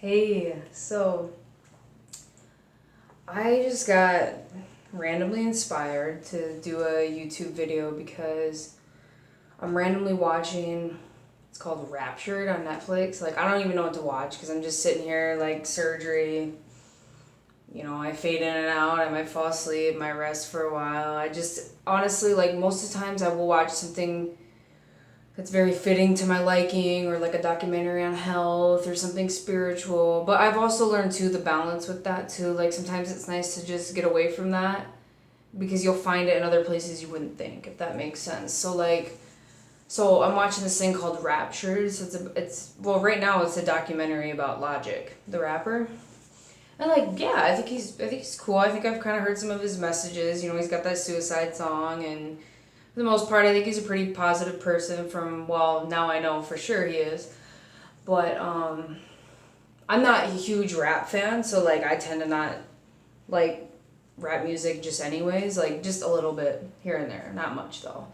Hey, so I just got randomly inspired to do a YouTube video because I'm randomly watching, it's called Raptured on Netflix. Like, I don't even know what to watch because I'm just sitting here, like, surgery. I fade in and out. I might fall asleep, might rest for a while. I just, honestly, like, most of the times I will watch something that's very fitting to my liking, or like a documentary on health or something spiritual. But I've also learned too the balance with that too. Like sometimes it's nice to just get away from that because you'll find it in other places you wouldn't think, if that makes sense. So I'm watching this thing called Raptured. So it's well, right now it's a documentary about Logic, the rapper. And like, yeah, I think he's cool. I think I've kind of heard some of his messages. He's got that suicide song, and for the most part, I think he's a pretty positive person. Well, now I know for sure he is. But I'm not a huge rap fan, so like I tend to not like rap music just anyways. Like just a little bit here and there, not much though.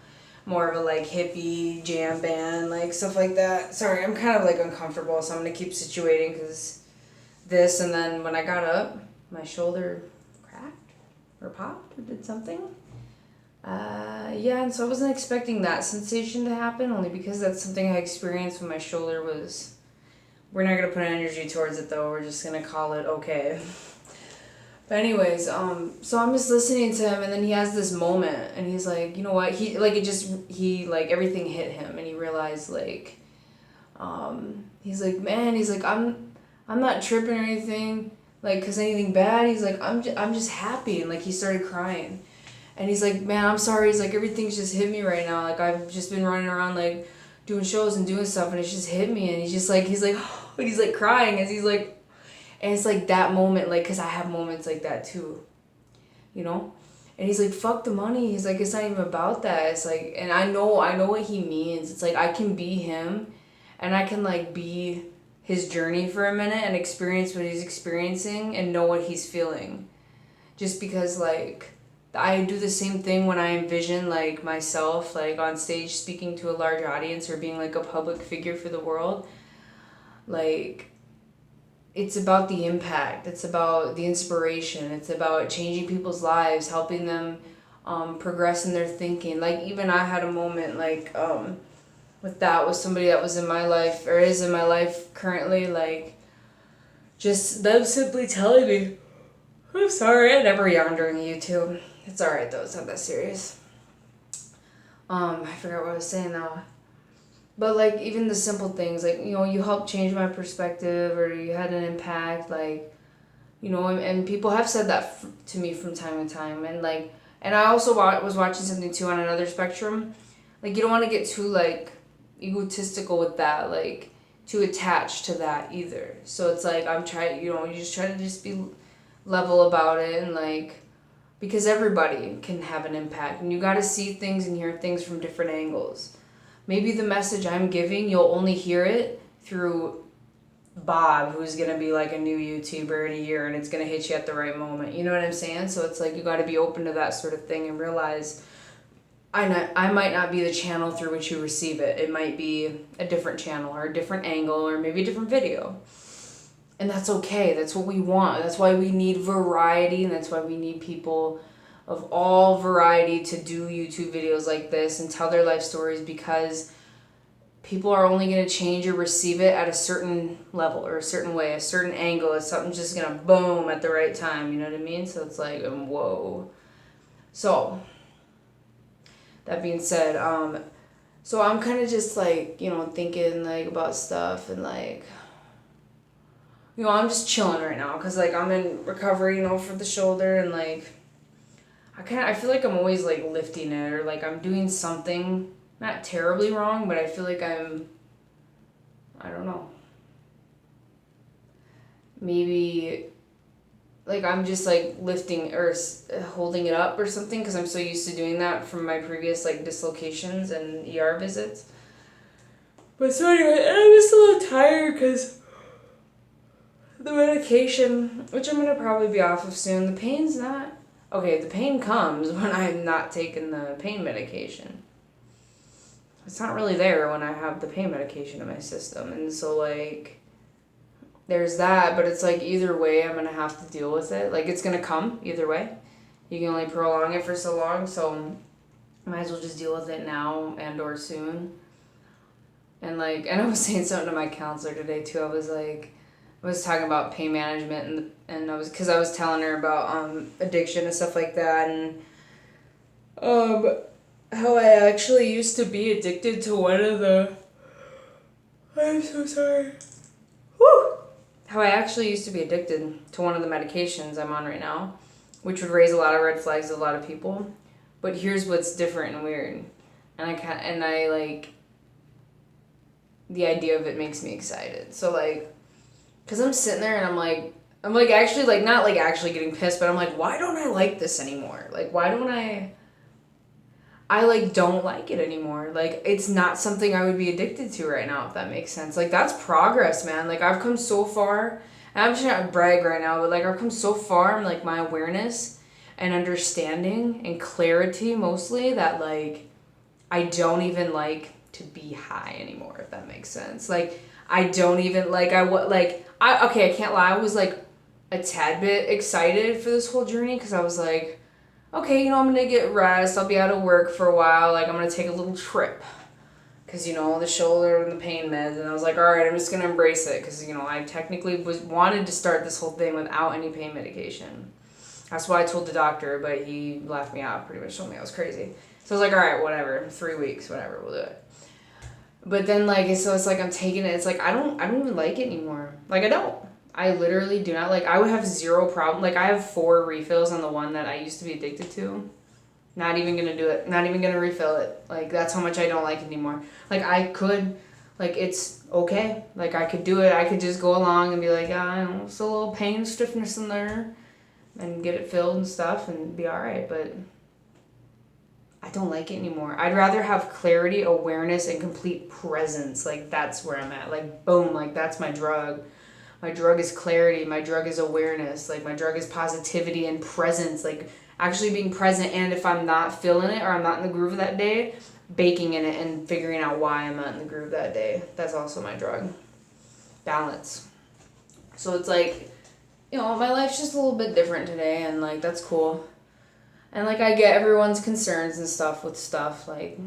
More of a like hippie jam band, like stuff like that. Sorry, I'm kind of like uncomfortable, so I'm gonna keep situating because this, and then when I got up, my shoulder cracked or popped or did something. Yeah, and so I wasn't expecting that sensation to happen, only because that's something I experienced when my shoulder was. We're not gonna put energy towards it though. We're just gonna call it okay. But anyways, so I'm just listening to him, and then he has this moment, and he's like, you know what? He like everything hit him, and he realized like, he's like, man, he's like, I'm not tripping or anything, like, cause anything bad. He's like, I'm just happy, and like he started crying. And he's like, man, I'm sorry. He's like, everything's just hit me right now. Like, I've just been running around, like, doing shows and doing stuff, and it's just hit me. And he's like crying as he's like, and it's like that moment, like, because I have moments like that too, you know? And he's like, fuck the money. He's like, it's not even about that. It's like, and I know what he means. It's like, I can be him, and I can, like, be his journey for a minute and experience what he's experiencing and know what he's feeling. Just because, like, I do the same thing when I envision like myself like on stage speaking to a large audience or being like a public figure for the world. Like it's about the impact, it's about the inspiration, it's about changing people's lives, helping them progress in their thinking. Like even I had a moment like with that with somebody that was in my life or is in my life currently, like just them simply telling me, I'm sorry, I never yawn during YouTube. It's alright though, it's not that serious. I forgot what I was saying now. But like even the simple things, like, you helped change my perspective or you had an impact, like, and people have said that to me from time to time. And like, and I also was watching something too on another spectrum. Like, you don't want to get too like egotistical with that, like too attached to that either. So it's like, I'm trying, you just try to just be level about it, and like, because everybody can have an impact, and you got to see things and hear things from different angles. Maybe the message I'm giving, you'll only hear it through Bob, who's going to be like a new YouTuber in a year, and it's going to hit you at the right moment. You know what I'm saying? So it's like you got to be open to that sort of thing and realize I might not be the channel through which you receive it. It might be a different channel or a different angle or maybe a different video. And that's okay. That's what we want. That's why we need variety, and that's why we need people of all variety to do YouTube videos like this and tell their life stories, because people are only going to change or receive it at a certain level or a certain way, a certain angle. It's something just going to boom at the right time. You know what I mean? So it's like, whoa. So, that being said, so I'm kind of just like, thinking like about stuff, and like, I'm just chilling right now because like I'm in recovery, for the shoulder, and like I feel like I'm always like lifting it, or like I'm doing something not terribly wrong, but I feel like I don't know, maybe like I'm just like lifting or holding it up or something because I'm so used to doing that from my previous like dislocations and ER visits. But so anyway, I'm just a little tired because the medication, which I'm gonna probably be off of soon, the pain's not. Okay, the pain comes when I'm not taking the pain medication. It's not really there when I have the pain medication in my system. And so, like, there's that, but it's like either way I'm gonna have to deal with it. Like it's gonna come either way. You can only prolong it for so long, so might as well just deal with it now and or soon. And like, and I was saying something to my counselor today too. I was talking about pain management and because I was telling her about addiction and stuff like that, and how I actually used to be addicted to one of the. I'm so sorry. Woo! How I actually used to be addicted to one of the medications I'm on right now, which would raise a lot of red flags to a lot of people. But here's what's different and weird, and I like. The idea of it makes me excited. So like, cause I'm sitting there and I'm like actually like not like actually getting pissed, but I'm like, why don't I like this anymore? Like, why don't I like don't like it anymore. Like it's not something I would be addicted to right now, if that makes sense. Like that's progress, man. Like I've come so far, and I'm just not brag right now, but like I've come so far in like my awareness and understanding and clarity mostly that like I don't even like to be high anymore, if that makes sense. Like I don't even like I can't lie, I was like a tad bit excited for this whole journey because I was like, okay, you know, I'm gonna get rest, I'll be out of work for a while, like I'm gonna take a little trip because, you know, the shoulder and the pain meds, and I was like, all right, I'm just gonna embrace it because, you know, I technically wanted to start this whole thing without any pain medication. That's what I told the doctor, but he laughed me out, pretty much told me I was crazy. So I was like, all right, whatever, 3 weeks, whatever, we'll do it. But then like, so it's like I'm taking it, it's like I don't even like it anymore. Like I don't. I literally do not like. I would have zero problem. Like I have 4 refills on the one that I used to be addicted to. Not even gonna do it. Not even gonna refill it. Like that's how much I don't like it anymore. Like I could, like it's okay. Like I could do it. I could just go along and be like, I don't know, it's a little pain stiffness in there, and get it filled and stuff and be all right. But I don't like it anymore. I'd rather have clarity, awareness, and complete presence. Like that's where I'm at. Like boom. Like that's my drug. My drug is clarity. My drug is awareness. Like my drug is positivity and presence. Like actually being present. And if I'm not feeling it or I'm not in the groove that day, baking in it and figuring out why I'm not in the groove that day. That's also my drug. Balance. So it's like, you know, my life's just a little bit different today, and like that's cool. And like I get everyone's concerns and stuff with stuff, like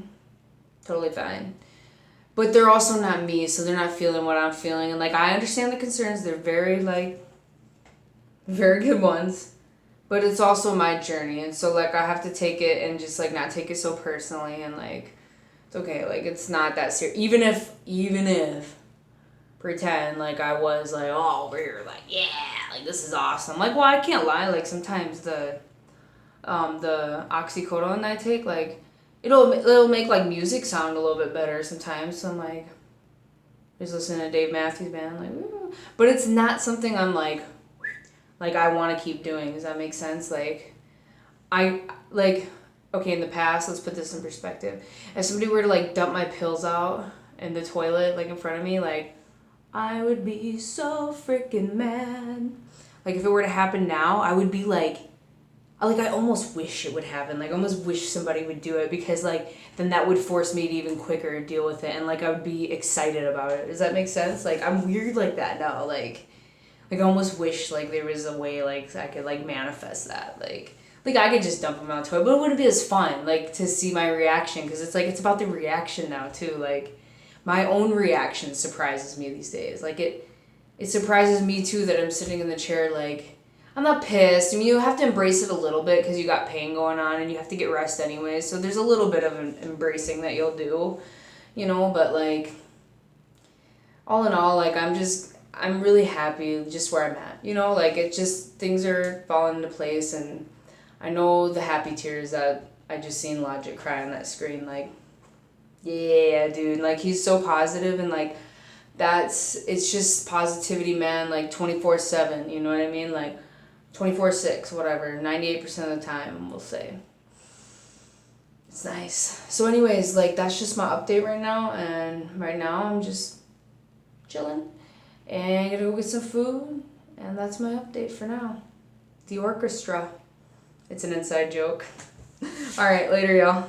totally fine. But they're also not me, so they're not feeling what I'm feeling. And like I understand the concerns, they're very like very good ones. But it's also my journey, and so like I have to take it and just like not take it so personally, and like it's okay, like it's not that serious. Even if pretend like I was like, oh, over here, like yeah, like this is awesome. Like, well, I can't lie, like sometimes the oxycodone I take, like it'll make like music sound a little bit better sometimes. So I'm like just listening to Dave Matthews Band, like, woo. But it's not something I'm like I want to keep doing. Does that make sense? Like I like okay, in the past, let's put this in perspective. If somebody were to like dump my pills out in the toilet like in front of me, like I would be so freaking mad. Like if it were to happen now, I would be like I almost wish it would happen. Like I almost wish somebody would do it, because like then that would force me to even quicker deal with it, and like I would be excited about it. Does that make sense? Like I'm weird like that now. Like I almost wish like there was a way like I could like manifest that. Like I could just dump them out the toilet, but it wouldn't be as fun like to see my reaction, because it's like it's about the reaction now too. Like my own reaction surprises me these days. Like it surprises me too that I'm sitting in the chair like I'm not pissed. I mean, you have to embrace it a little bit because you got pain going on and you have to get rest anyway. So there's a little bit of an embracing that you'll do, you know, but like all in all, like I'm really happy just where I'm at, you know, like it just, things are falling into place, and I know the happy tears that I just seen Logic cry on that screen, like, yeah, dude, like he's so positive, and like it's just positivity, man, like 24/7, you know what I mean? Like 24/6, whatever, 98% of the time, we'll say. It's nice. So anyways, like that's just my update right now, and right now I'm just chilling and gonna go get some food, and that's my update for now. The orchestra. It's an inside joke. All right, later, y'all.